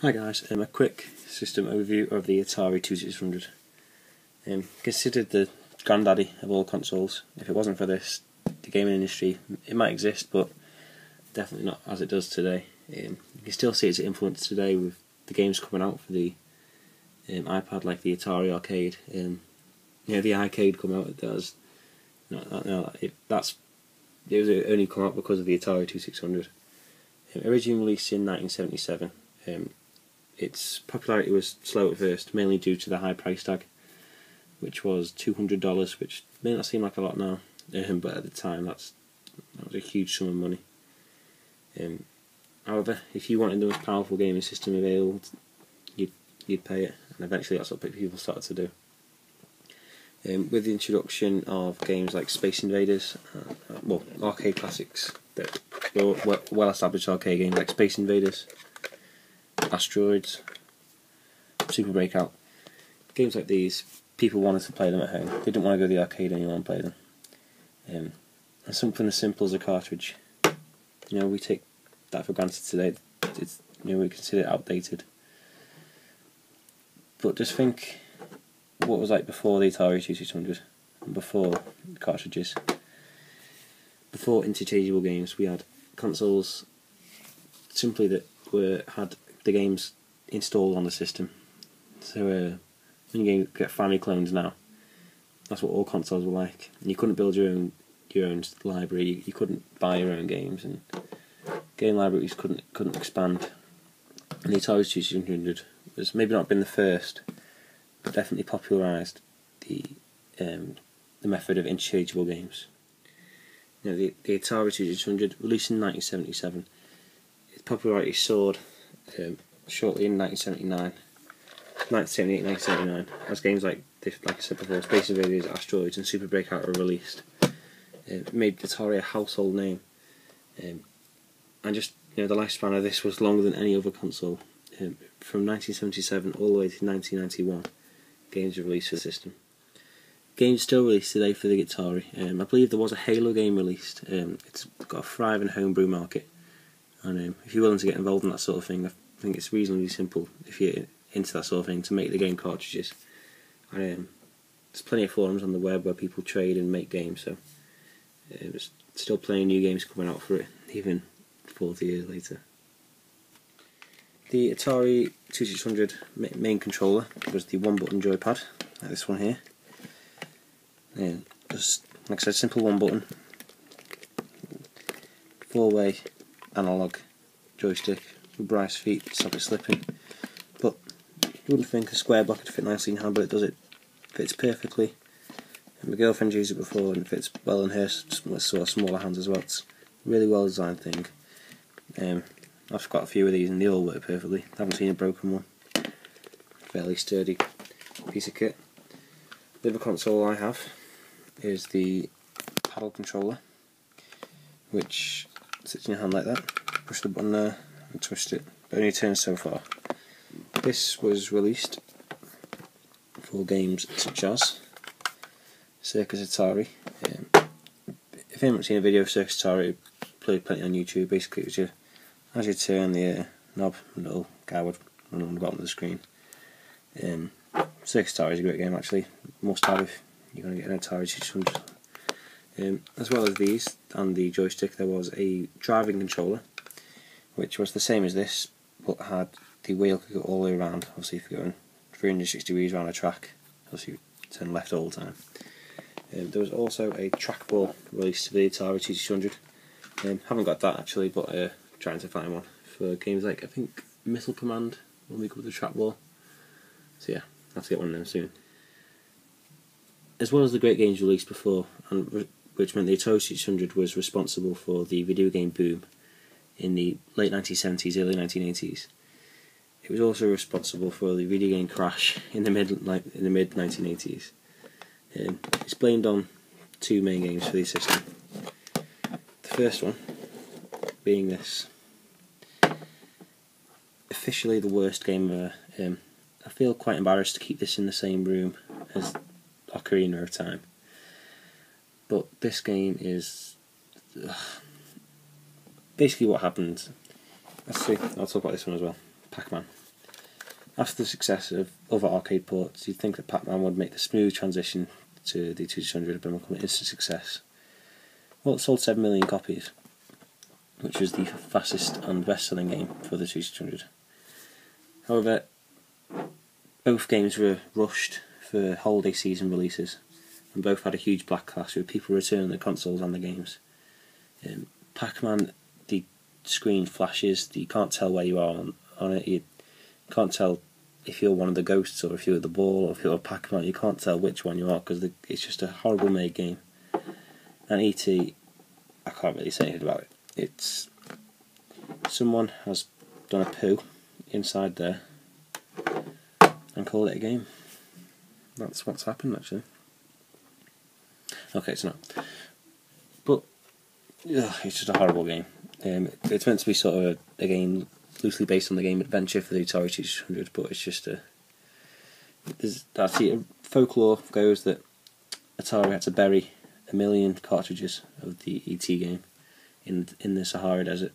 Hi guys, a quick system overview of the Atari 2600. Considered the granddaddy of all consoles. If it wasn't for this, the gaming industry, it might exist, but definitely not as it does today. You can still see its influence today with the games coming out for the iPad, like the Atari Arcade. The arcade come out. It was only come out because of the Atari 2600. Originally released in 1977. Its popularity was slow at first, mainly due to the high price tag, which was $200, which may not seem like a lot now, but at the time that was a huge sum of money. However, if you wanted the most powerful gaming system available, you'd pay it, and eventually that's what people started to do. With the introduction of games like Space Invaders, arcade classics that were well-established arcade games like Space Invaders, Asteroids, Super Breakout, games like these, people wanted to play them at home. They didn't want to go to the arcade anymore and play them. And something as simple as a cartridge, we take that for granted today. We consider it outdated. But just think what it was like before the Atari 2600, and before cartridges, before interchangeable games. We had consoles simply that had the games installed on the system. So when you get family clones now, that's what all consoles were like. And you couldn't build your own library. You couldn't buy your own games, and game libraries couldn't expand. And the Atari 2600 was maybe not been the first, but definitely popularised the method of interchangeable games. The Atari 2600, released in 1977, its popularity soared shortly in 1978-1979, as games like I said before, Space Invaders, Asteroids and Super Breakout were released. It made Atari a household name, and just the lifespan of this was longer than any other console. From 1977 all the way to 1991, games were released for the system. Games still released today for the Atari. I believe there was a Halo game released. It's got a thriving homebrew market, and if you're willing to get involved in that sort of thing, I think it's reasonably simple, if you're into that sort of thing, to make the game cartridges. And there's plenty of forums on the web where people trade and make games, so there's still plenty of new games coming out for it, even 40 years later. The Atari 2600 main controller was the one-button joypad, like this one here. Just, like I said, simple one button, 4-way analog joystick with brass feet to stop it slipping. But you wouldn't think a square block would fit nicely in your hand, but it does. It fits perfectly. And my girlfriend used it before and it fits well in her sort of smaller hands as well. It's a really well designed thing. I've got a few of these and they all work perfectly. I haven't seen a broken one. Fairly sturdy piece of kit. The other console I have is the paddle controller, which sits in your hand like that. Push the button there and twist it, but only turns so far. This was released for games such as Circus Atari. If you haven't seen a video of Circus Atari, played plenty on YouTube. Basically, it was as you turn the knob, a little guy would run on the bottom of the screen. Circus Atari is a great game, actually. Must have if you're going to get an Atari 2600. As well as these and the joystick, there was a driving controller, which was the same as this, but had the wheel could go all the way around. Obviously, if you're going 360 degrees around a track, obviously you turn left all the time. There was also a trackball released for the Atari 2600. Haven't got that actually, but trying to find one for games like, I think, Missile Command when we go with the trackball. So yeah, I'll have to get one of them soon. As well as the great games released before, and which meant the Atari 2600 was responsible for the video game boom in the late 1970s, early 1980s. It was also responsible for the video game crash in the mid 1980s. It's blamed on two main games for the system. The first one being this, officially the worst game ever. I feel quite embarrassed to keep this in the same room as Ocarina of Time, but this game is basically what happened. Let's see, I'll talk about this one as well. Pac-Man. After the success of other arcade ports, you'd think that Pac-Man would make the smooth transition to the 2600, but become an instant success. Well, it sold 7 million copies, which was the fastest and best-selling game for the 2600. However, both games were rushed for holiday season releases, and both had a huge backlash with people returning the consoles and the games. Pac-Man, the screen flashes, you can't tell where you are on it, you can't tell if you're one of the ghosts or if you're the ball or if you're Pac-Man. You can't tell which one you are because it's just a horrible made game. And E.T., I can't really say anything about it. It's someone has done a poo inside there and called it a game. That's what's happened, actually. Okay, it's not. But it's just a horrible game. It's meant to be sort of a game loosely based on the game Adventure for the Atari 2600, but it's just actually folklore goes that Atari had to bury 1 million cartridges of the E.T. game in the Sahara Desert,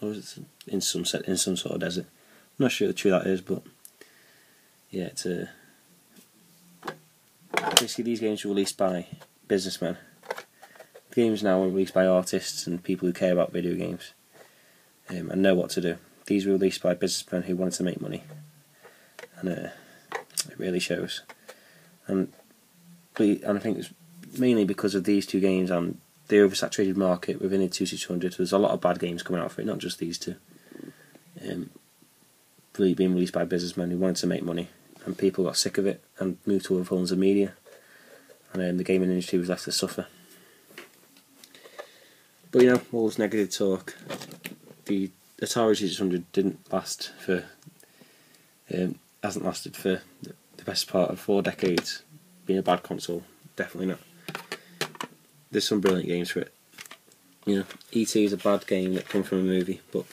or was it in some sort of desert. I'm not sure how true that is, but yeah, it's basically these games were released by businessmen. The games now are released by artists and people who care about video games and know what to do. These were released by businessmen who wanted to make money, and it really shows. And I think it's mainly because of these two games and the oversaturated market within the 2600. There's a lot of bad games coming out for it, not just these two. Being released by businessmen who wanted to make money, and people got sick of it and moved to other forms of media, and the gaming industry was left to suffer. But all this negative talk, the Atari 2600 didn't last for, hasn't lasted for the best part of 4 decades, being a bad console. Definitely not. There's some brilliant games for it. E.T. is a bad game that comes from a movie, but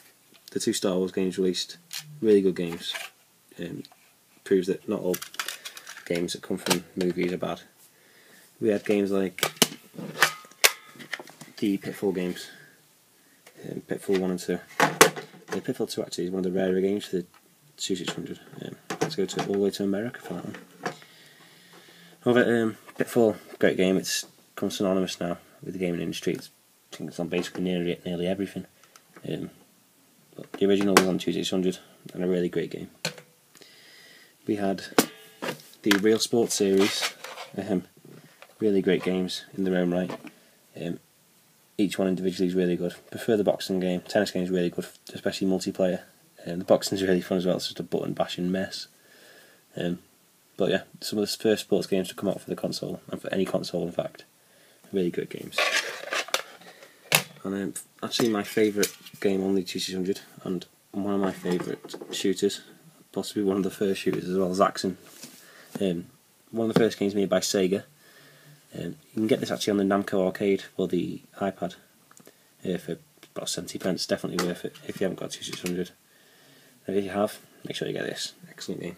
the 2 Star Wars games released, really good games. Proves that not all games that come from movies are bad. We had games like the Pitfall games, Pitfall 1 and 2. Pitfall 2 actually is one of the rarer games for the 2600. Let's go all the way to America for that one. However, Pitfall, great game. It's become synonymous now with the gaming industry. I think it's on basically nearly everything. But the original was on 2600 and a really great game. We had the Real Sports series, really great games in their own right. Each one individually is really good. Prefer the boxing game. Tennis game is really good, especially multiplayer. The boxing is really fun as well. It's just a button bashing mess. But yeah, some of the first sports games to come out for the console, and for any console in fact, really good games. And actually my favourite game on the 2600, and one of my favourite shooters, possibly one of the first shooters as well, Zaxxon. One of the first games made by Sega. You can get this actually on the Namco arcade or the iPad for about 70p. Definitely worth it if you haven't got 2600. And if you have, make sure you get this. Excellent game.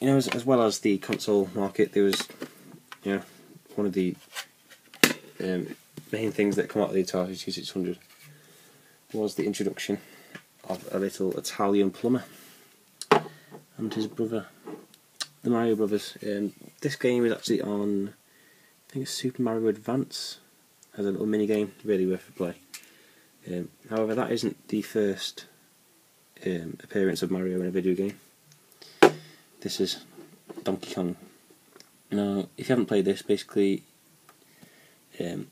As well as the console market, there was, one of the main things that come out of the Atari 2600 was the introduction of a little Italian plumber and his brother, the Mario Brothers. This game is actually on, I think it's Super Mario Advance, as a little mini game, really worth a play. However, that isn't the first appearance of Mario in a video game. This is Donkey Kong. Now, if you haven't played this, basically, have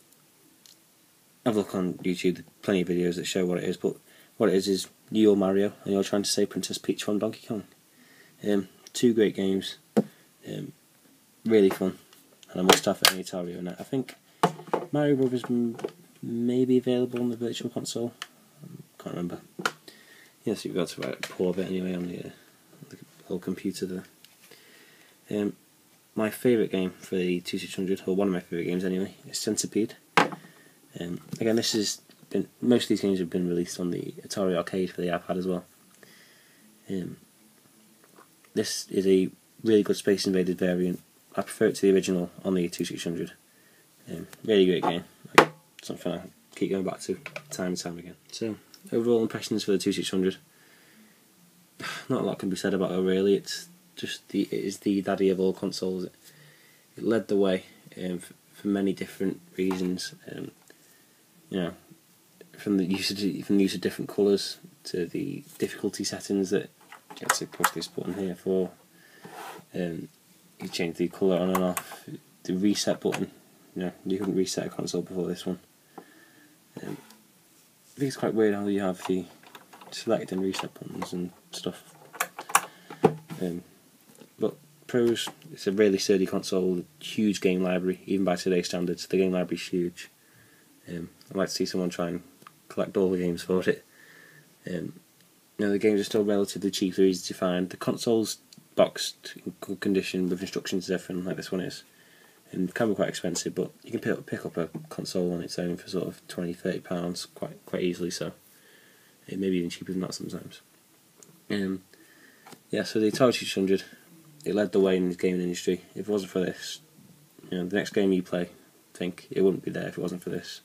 a look on YouTube. There's plenty of videos that show what it is. But what it is you're Mario and you're trying to save Princess Peach from Donkey Kong. 2 great games, really fun, and a must-have for any Atari owner. I think Mario Brothers may be available on the Virtual Console. Can't remember. Yes, you've got to pull a bit anyway on the little computer there. My favourite game for the 2600, or one of my favourite games anyway, is Centipede. Again, most of these games have been released on the Atari Arcade for the iPad as well. This is a really good Space Invaders variant. I prefer it to the original on the 2600. Really great game. Something I keep going back to time and time again. So, overall impressions for the 2600. not a lot can be said about it really. It's just it is the daddy of all consoles. It led the way for many different reasons. You know, from the use of different colours to the difficulty settings that you have to push this button here for. You change the colour on and off. The reset button. You couldn't reset a console before this one. I think it's quite weird how you have the select and reset buttons and stuff. But pros, it's a really sturdy console, huge game library, even by today's standards. The game library's huge. I'd like to see someone try and collect all the games for it. The games are still relatively cheap, they're easy to find. The console's boxed in good condition with instructions and everything like this one is. And it can be quite expensive, but you can pick up a console on its own for sort of £20–30 quite easily, so it may be even cheaper than that sometimes. So the Atari 2600, it led the way in the gaming industry. If it wasn't for this, the next game you play, I think it wouldn't be there if it wasn't for this.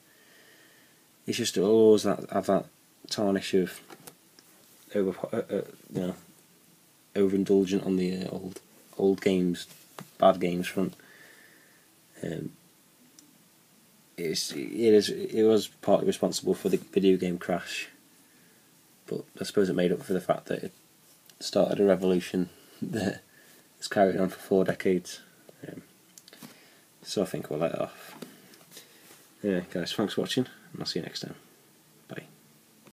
It's just always have that tarnish of overindulgent on the old games, bad games front. It was partly responsible for the video game crash, but I suppose it made up for the fact that it started a revolution that has carried on for 4 decades. So I think we'll let it off. Anyway, guys, thanks for watching, and I'll see you next time.